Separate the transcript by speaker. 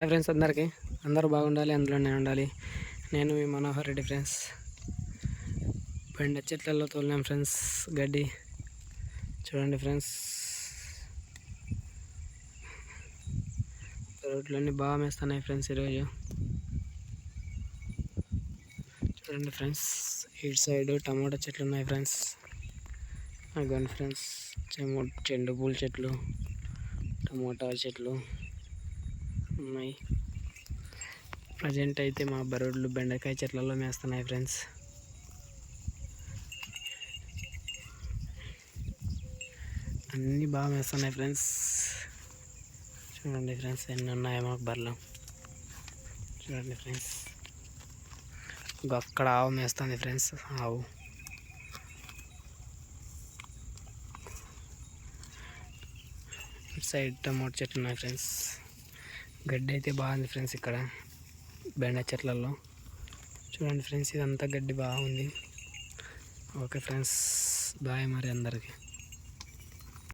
Speaker 1: Friends అందరికీ అందరూ బాగుండాలి, అందులో నేను ఉండాలి. నేను మీ మనోహర్ రెడ్డి ఫ్రెండ్స్. బెండ చెట్లలో తోలినాం ఫ్రెండ్స్ గడ్డి చూడండి ఫ్రెండ్స్. రోడ్లన్నీ బాగా మేస్తున్నాయి ఫ్రెండ్స్. ఈరోజు చూడండి ఫ్రెండ్స్, ఇటు సైడ్ టమాటా చెట్లు ఉన్నాయి ఫ్రెండ్స్. అగోండి ఫ్రెండ్స్, చెండు పూల చెట్లు, టమోటా చెట్లు ఉన్నాయి. ప్రజెంట్ అయితే మా బరోడ్లు బెండకాయ చెట్లలో మేస్తున్నాయి ఫ్రెండ్స్. అన్నీ బాగా మేస్తున్నాయి ఫ్రెండ్స్. చూడండి ఫ్రెండ్స్, ఎన్ని ఉన్నాయి మాకు బర్రెలు. చూడండి ఫ్రెండ్స్, అక్కడ ఆవు మేస్తుంది ఫ్రెండ్స్. ఆవు సైడ్ టమోటా చెట్లు ఉన్నాయి ఫ్రెండ్స్. గడ్డి అయితే బాగుంది ఫ్రెండ్స్ ఇక్కడ బెండ చెట్లలో. చూడండి ఫ్రెండ్స్, ఇదంతా గడ్డి బాగుంది. ఓకే ఫ్రెండ్స్, బాయ్ మరి అందరికీ.